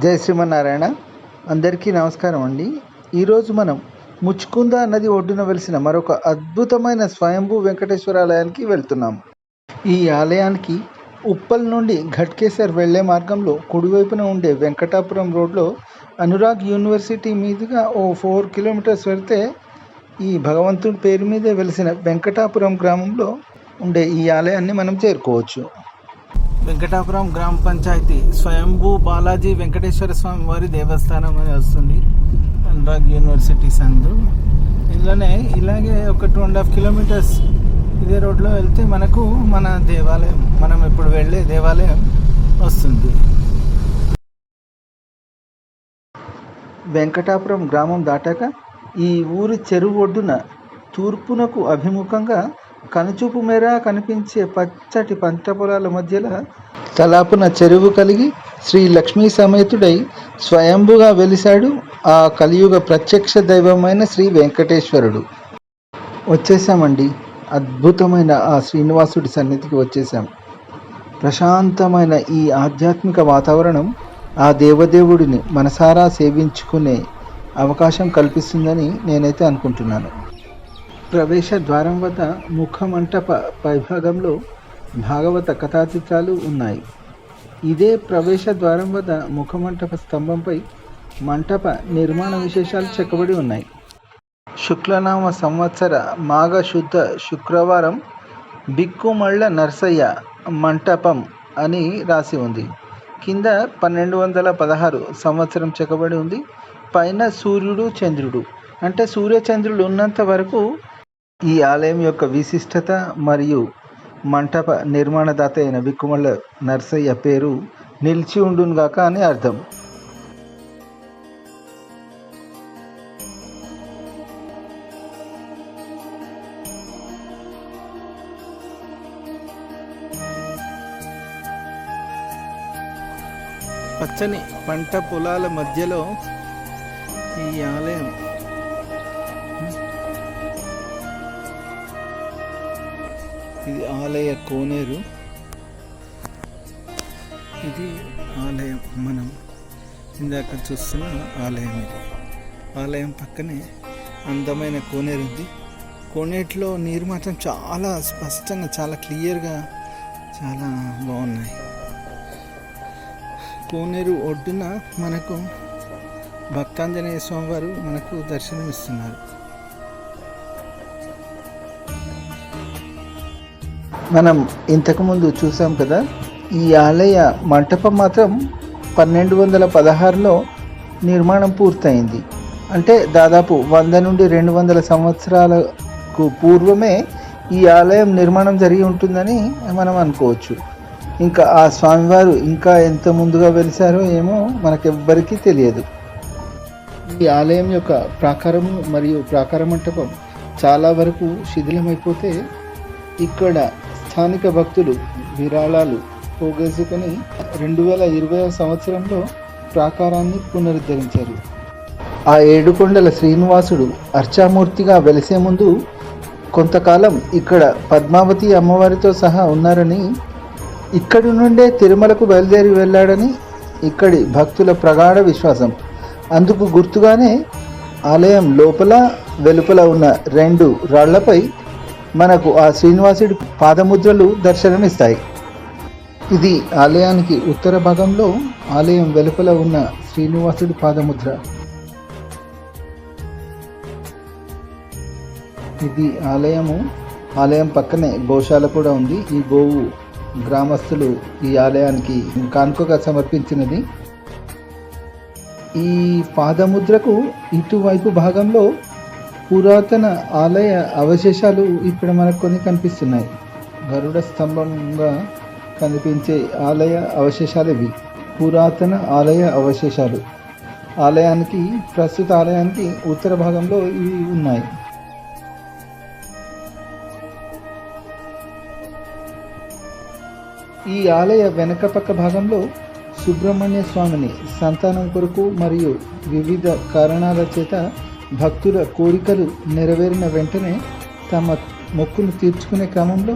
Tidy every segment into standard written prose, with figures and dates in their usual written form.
జై శ్రీమన్నారాయణ. అందరికీ నమస్కారం అండి. ఈరోజు మనం ముచ్చుకుంద నది ఒడ్డున వెలిసిన మరొక అద్భుతమైన స్వయంభూ వెంకటేశ్వర ఆలయానికి వెళ్తున్నాము. ఈ ఆలయానికి ఉప్పల్ నుండి ఘట్కేసర్ వెళ్లే మార్గంలో కుడివైపున ఉండే వెంకటాపురం రోడ్లో అనురాగ్ యూనివర్సిటీ మీదుగా 4 కిలోమీటర్స్ వెళ్తే ఈ భగవంతుడి పేరు మీదే వెలిసిన వెంకటాపురం గ్రామంలో ఉండే ఈ ఆలయాన్ని మనం చేరుకోవచ్చు. వెంకటాపురం గ్రామ పంచాయతీ స్వయంభూ బాలాజీ వెంకటేశ్వర స్వామి వారి దేవస్థానం అని వస్తుంది. అనురాగ్ యూనివర్సిటీ సందు ఇందులోనే ఇలాగే ఒక 2.5 కిలోమీటర్స్ ఇదే రోడ్లో వెళ్తే మనకు మన దేవాలయం, మనం ఇప్పుడు వెళ్ళే దేవాలయం వస్తుంది. వెంకటాపురం గ్రామం దాటాక ఈ ఊరి చెరువు ఒడ్డున తూర్పునకు అభిముఖంగా కనుచూపు మేర కనిపించే పచ్చటి పంట పొలాల మధ్యలో తలాపున చెరువు కలిగి శ్రీ లక్ష్మీ సమేతుడై స్వయంభుగా వెలిశాడు ఆ కలియుగ ప్రత్యక్ష దైవమైన శ్రీ వెంకటేశ్వరుడు. వచ్చేసామండి, అద్భుతమైన ఆ శ్రీనివాసుడి సన్నిధికి వచ్చేసాం. ప్రశాంతమైన ఈ ఆధ్యాత్మిక వాతావరణం ఆ దేవదేవుడిని మనసారా సేవించుకునే అవకాశం కల్పిస్తుందని నేనైతే అనుకుంటున్నాను. ప్రవేశ ద్వారం వద్ద ముఖమంటప పైభాగంలో భాగవత కథాచిత్రాలు ఉన్నాయి. ఇదే ప్రవేశ ద్వారం వద్ద ముఖమంటప స్తంభంపై మంటప నిర్మాణ విశేషాలు చెక్కబడి ఉన్నాయి. శుక్లనామ సంవత్సర మాఘ శుద్ధ శుక్రవారం బిక్కుమళ్ళ నర్సయ్య మంటపం అని రాసి ఉంది. కింద 1216 సంవత్సరం చెక్కబడి ఉంది. పైన సూర్యుడు చంద్రుడు, అంటే సూర్యచంద్రుడు ఉన్నంత వరకు ఈ ఆలయం యొక్క విశిష్టత మరియు మంటప నిర్మాణదాత అయిన బిక్కుమళ్ళ నర్సయ్య పేరు నిలిచి ఉండునుగాక అని అర్థం. పచ్చని పంట పొలాల మధ్యలో ఈ ఆలయం ఇది ఆలయ కోనేరు. ఇది ఆలయం, మనం ఇందాక చూస్తున్న ఆలయం. ఇది ఆలయం పక్కనే అందమైన కోనేరు ఉంది. కోనేటిలో నీరు మాత్రం చాలా స్పష్టంగా, చాలా క్లియర్గా, చాలా బాగున్నాయి. కోనేరు ఒడ్డున మనకు భక్తాంజనేయ స్వామి వారు మనకు దర్శనమిస్తున్నారు. మనం ఇంతకుముందు చూసాం కదా, ఈ ఆలయ మంటపం మాత్రం 1216లో నిర్మాణం పూర్తయింది. అంటే దాదాపు 100 నుండి 200 సంవత్సరాలకు పూర్వమే ఈ ఆలయం నిర్మాణం జరిగి ఉంటుందని మనం అనుకోవచ్చు. ఇంకా ఆ స్వామివారు ఇంకా ఎంత ముందుగా వెలిసారో ఏమో మనకెవ్వరికీ తెలియదు. ఈ ఆలయం యొక్క ప్రాకారము మరియు ప్రాకార మంటపం చాలా వరకు శిథిలమైపోతే ఇక్కడ స్థానిక భక్తులు విరాళాలు పోగేసుకొని 2020 సంవత్సరంలో ప్రాకారాన్ని పునరుద్ధరించారు. ఆ ఏడుకొండల శ్రీనివాసుడు అర్చామూర్తిగా వెలిసే ముందు కొంతకాలం ఇక్కడ పద్మావతి అమ్మవారితో సహా ఉన్నారని, ఇక్కడి నుండే తిరుమలకు బయలుదేరి వెళ్ళాడని ఇక్కడి భక్తుల ప్రగాఢ విశ్వాసం. అందుకు గుర్తుగానే ఆలయం లోపల వెలుపల ఉన్న 2 రాళ్లపై మనకు ఆ శ్రీనివాసుడి పాదముద్రలు దర్శనమిస్తాయి. ఇది ఆలయానికి ఉత్తర భాగంలో ఆలయం వెలుపల ఉన్న శ్రీనివాసుడి పాదముద్ర. ఇది ఆలయం పక్కనే గోశాల కూడా ఉంది. ఈ గోవు గ్రామస్తులు ఈ ఆలయానికి కానుకగా సమర్పించినది. ఈ పాదముద్రకు ఇటువైపు భాగంలో పురాతన ఆలయ అవశేషాలు ఇక్కడ మనకు కొన్ని కనిపిస్తున్నాయి. గరుడ స్తంభంగా కనిపించే ఆలయ అవశేషాలు ఇవి, పురాతన ఆలయ అవశేషాలు. ప్రస్తుత ఆలయానికి ఉత్తర భాగంలో ఇవి ఉన్నాయి. ఈ ఆలయ వెనక పక్క భాగంలో సుబ్రహ్మణ్య స్వామిని సంతానం కొరకు మరియు వివిధ కారణాల చేత భక్తుల కోరికలు నెరవేరిన వెంటనే తమ మొక్కులు తీర్చుకునే క్రమంలో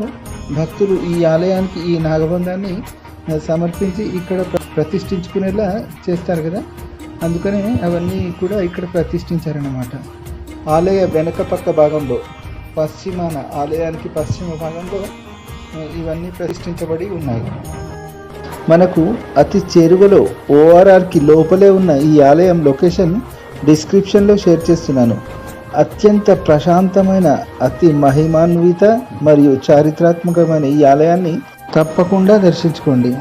భక్తులు ఈ ఆలయానికి ఈ నాగబంధాన్ని సమర్పించి ఇక్కడ ప్రతిష్ఠించుకునేలా చేస్తారు కదా, అందుకనే అవన్నీ కూడా ఇక్కడ ప్రతిష్ఠించారన్నమాట. ఆలయ వెనక పక్క భాగంలో పశ్చిమాన, ఆలయానికి పశ్చిమ భాగంలో ఇవన్నీ ప్రతిష్ఠించబడి ఉన్నాయి. మనకు అతి చేరువలో ఓఆర్ఆర్కి లోపలే ఉన్న ఈ ఆలయం లొకేషన్ డిస్క్రిప్షన్లో షేర్ చేస్తున్నాను. అత్యంత ప్రశాంతమైన, అతి మహిమాన్విత మరియు చారిత్రాత్మకమైన ఈ ఆలయాన్ని తప్పకుండా దర్శించుకోండి.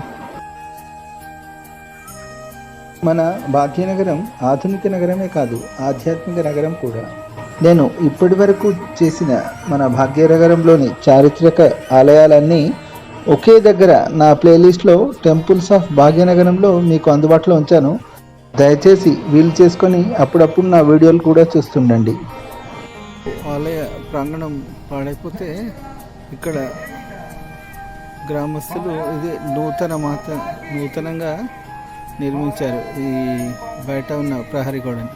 మన భాగ్యనగరం ఆధునిక నగరమే కాదు, ఆధ్యాత్మిక నగరం కూడా. నేను ఇప్పటి వరకు చేసిన మన భాగ్యనగరంలోని చారిత్రక ఆలయాలన్నీ ఒకే దగ్గర నా ప్లేలిస్ట్లో టెంపుల్స్ ఆఫ్ భాగ్యనగరంలో మీకు అందుబాటులో ఉంచాను. దయచేసి వీలు చేసుకొని అప్పుడప్పుడు నా వీడియోలు కూడా చూస్తుండండి. ఆలయ ప్రాంగణం పాడైపోతే ఇక్కడ గ్రామస్తులు ఇది నూతనంగా నిర్మించారు ఈ బయట ఉన్న ప్రహరీ గోడని.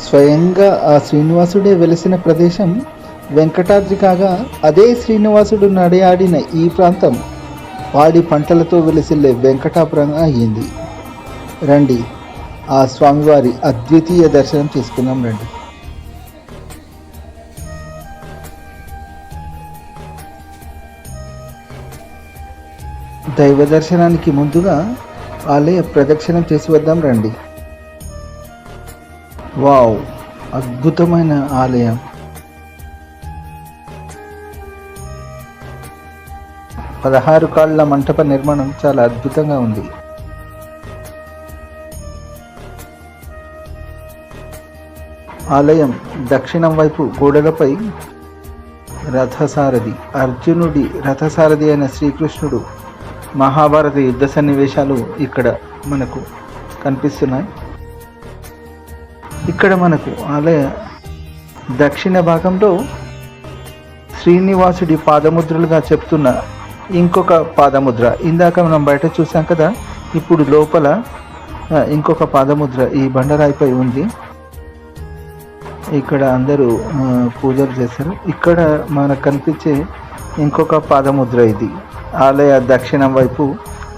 స్వయంగా ఆ శ్రీనివాసుడే వెలిసిన ప్రదేశం వెంకటాద్రి కాగా, అదే శ్రీనివాసుడు నడియాడిన ఈ ప్రాంతం పాడి పంటలతో వెలిసిల్లే వెంకటాపురంగా అయ్యింది. రండి, ఆ స్వామివారి అద్వితీయ దర్శనం చేసుకుందాం రండి. దైవ దర్శనానికి ముందుగా ఆలయ ప్రదక్షిణం చేసి వద్దాం రండి. వావ్, అద్భుతమైన ఆలయం. పదహారు కాళ్ళ మంటప నిర్మాణం చాలా అద్భుతంగా ఉంది. ఆలయం దక్షిణం వైపు గోడలపై రథసారథి, అర్జునుడి రథసారథి అయిన శ్రీకృష్ణుడు, మహాభారత యుద్ధ సన్నివేశాలు ఇక్కడ మనకు కనిపిస్తున్నాయి. ఇక్కడ మనకు ఆలయ దక్షిణ భాగంలో శ్రీనివాసుడి పాదముద్రలుగా చెప్తున్న ఇంకొక పాదముద్ర, ఇందాక మనం బయట చూసాం కదా, ఇప్పుడు లోపల ఇంకొక పాదముద్ర ఈ బండరాయిపై ఉంది. ఇక్కడ అందరూ పూజలు చేశారు. ఇక్కడ మనకు కనిపించే ఇంకొక పాదముద్ర ఇది ఆలయ దక్షిణం వైపు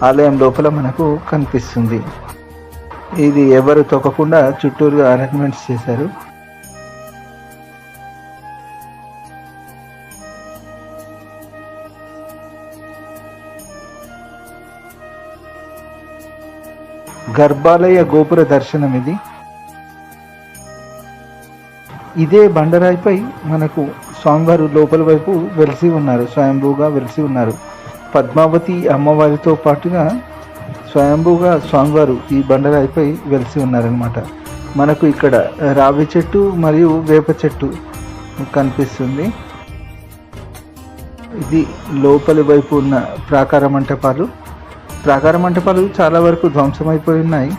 ఆలయం లోపల మనకు కనిపిస్తుంది. ఇది ఎవరు తొక్కకుండా చుట్టూరుగా అరేంజ్మెంట్స్ చేశారు. గర్భాలయ గోపుర దర్శనం ఇది. ఇదే బండరాయిపై మనకు స్వామివారు లోపల వైపు వెలిసి ఉన్నారు, స్వయంభూగా వెలిసి ఉన్నారు. పద్మావతి అమ్మవారితో పాటుగా స్వయంభూగా స్వామివారు ఈ బండరాయిపై వెలిసి ఉన్నారనమాట. మనకు ఇక్కడ రావి చెట్టు మరియు వేప చెట్టు కనిపిస్తుంది. ఇది లోపలి వైపు ఉన్న ప్రాకార మంటపాలు. ప్రాకార మంటపాలు చాలా వరకు ధ్వంసమైపోయి ఉన్నాయి.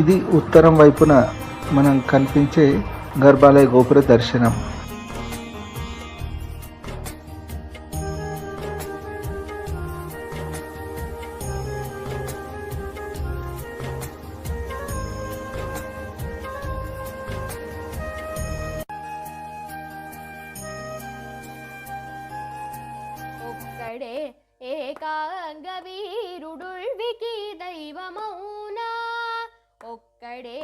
ఇది ఉత్తరం వైపున మనం కనిపించే గర్భాలయ గోపుర దర్శనం. ఒక్కడే ఏకాంగ వీరుడుల్వికి దైవమౌనా, ఒక్కడే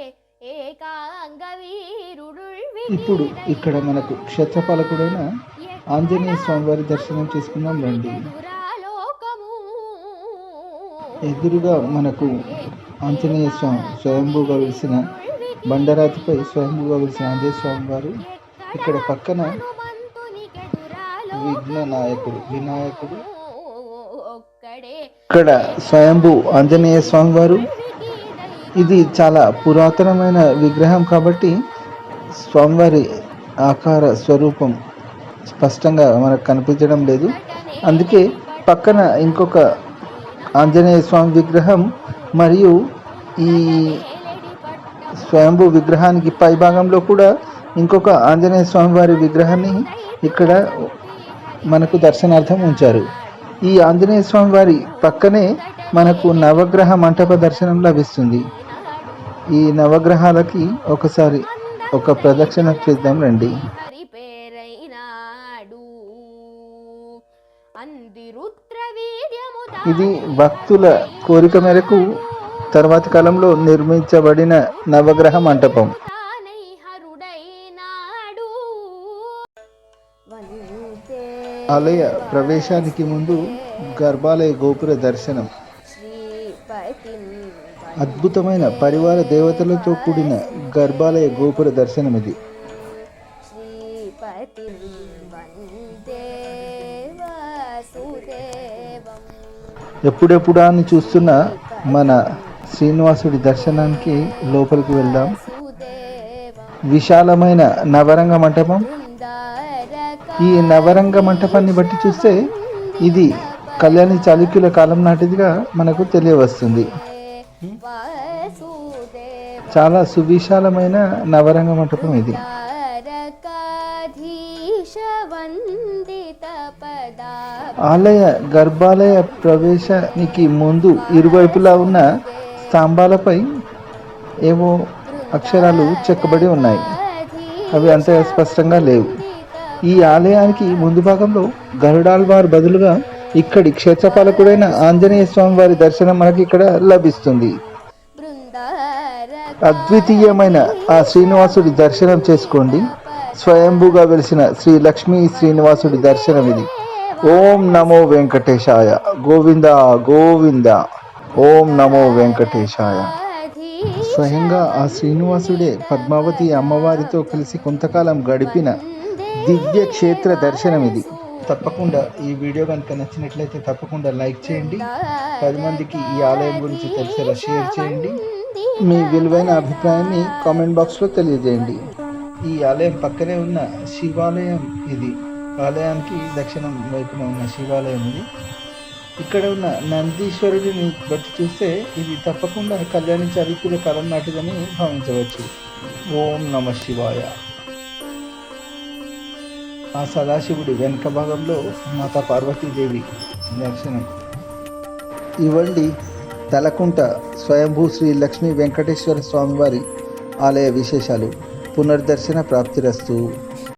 ఏకాంగ వీరుడుల్వికి. ఇప్పుడు ఇక్కడ మనకు క్షేత్రపాలకుడైన ఆంజనేయ స్వామివారి దర్శనం చేసుకుందాం రండి. ఎదురుగా మనకు ఆంజనేయ స్వామి స్వయంభూగా వెలిసిన బండరాతిపై స్వయంభూగా వెలిసిన ఆంజనేయ స్వామి వారు. ఇక్కడ పక్కన వినాయకుడు, ఇక్కడ స్వయంభూ ఆంజనేయ స్వామి వారు. ఇది చాలా పురాతనమైన విగ్రహం కాబట్టి స్వామివారి ఆకార స్వరూపం స్పష్టంగా మనకు కనిపించడం లేదు. అందుకే పక్కన ఇంకొక ఆంజనేయ స్వామి విగ్రహం మరియు ఈ స్వయంభూ విగ్రహానికి పై భాగంలో కూడా ఇంకొక ఆంజనేయ స్వామి వారి విగ్రహాన్ని ఇక్కడ మనకు దర్శనార్థం ఉంచారు. ఈ ఆంజనేయ స్వామి వారి పక్కనే మనకు నవగ్రహ మంటప దర్శనం లభిస్తుంది. ఈ నవగ్రహాలకి ఒకసారి ఒక ప్రదక్షిణ చేద్దాం రండి. ఇది భక్తుల కోరిక మేరకు తర్వాతి కాలంలో నిర్మించబడిన నవగ్రహ మంటపం. తానై హరుడైనాడు వందే ఆలయ ప్రవేశానికి ముందు గర్భాలయ గోపుర దర్శనం. శ్రీపతిం అద్భుతమైన పరివార దేవతలతో కూడిన గర్భాలయ గోపుర దర్శనం ఇది. శ్రీపతిం వందే వాసుదేవం ఎప్పుడెప్పుడా అని చూస్తున్న మన శ్రీనివాసుడి దర్శనానికి లోపలికి వెళ్దాం. వాసుదేవం విశాలమైన నవరంగ మంటపం. ఈ నవరంగ మంటపాన్ని బట్టి చూస్తే ఇది కళ్యాణి చాళుక్యుల కాలం నాటిదిగా మనకు తెలియవస్తుంది. వాసుదేవం చాలా సువిశాలమైన నవరంగ మంటపం ఇది. తారకాధీశ వందిత పదా ఆలయ గర్భాలయ ప్రవేశానికి ముందు ఇరువైపులా ఉన్న స్తంభాలపై ఏవో అక్షరాలు చెక్కబడి ఉన్నాయి. అవి అంత స్పష్టంగా లేవు. ఈ ఆలయానికి ముందు భాగంలో గరుడాల్వార్ బదులుగా ఇక్కడి క్షేత్రపాలకుడైన ఆంజనేయ స్వామి వారి దర్శనం మనకి ఇక్కడ లభిస్తుంది. అద్వితీయమైన ఆ శ్రీనివాసుడి దర్శనం చేసుకోండి. స్వయంభూగా వెలిసిన శ్రీ లక్ష్మీ శ్రీనివాసుడి దర్శనం ఇది. ఓం నమో వెంకటేశాయ. గోవింద గోవింద. ఓం నమో వెంకటేశాయ. స్వయంగా ఆ శ్రీనివాసుడే పద్మావతి అమ్మవారితో కలిసి కొంతకాలం గడిపిన దివ్య క్షేత్ర దర్శనం ఇది. తప్పకుండా ఈ వీడియో కనుక నచ్చినట్లయితే తప్పకుండా లైక్ చేయండి. 10 మందికి ఈ ఆలయం గురించి తెలిసేలా షేర్ చేయండి. మీ విలువైన అభిప్రాయాన్ని కామెంట్ బాక్స్లో తెలియజేయండి. ఈ ఆలయం పక్కనే ఉన్న శివాలయం ఇది. ఆలయానికి దక్షిణం వైపున ఉన్న శివాలయం ఇది. ఇక్కడ ఉన్న నందీశ్వరుడిని బట్టి చూస్తే ఇది తప్పకుండా కళ్యాణి చాళుక్యుల కాలం నాటిదని భావించవచ్చు. ఓం నమ శివాయ. ఆ సదాశివుడి వెనుక భాగంలో మాతా పార్వతీదేవి దర్శనం. ఇవ్వండి తలకుంట స్వయంభూ శ్రీ లక్ష్మీ వెంకటేశ్వర స్వామివారి ఆలయ విశేషాలు. పునర్దర్శన ప్రాప్తిరస్తు.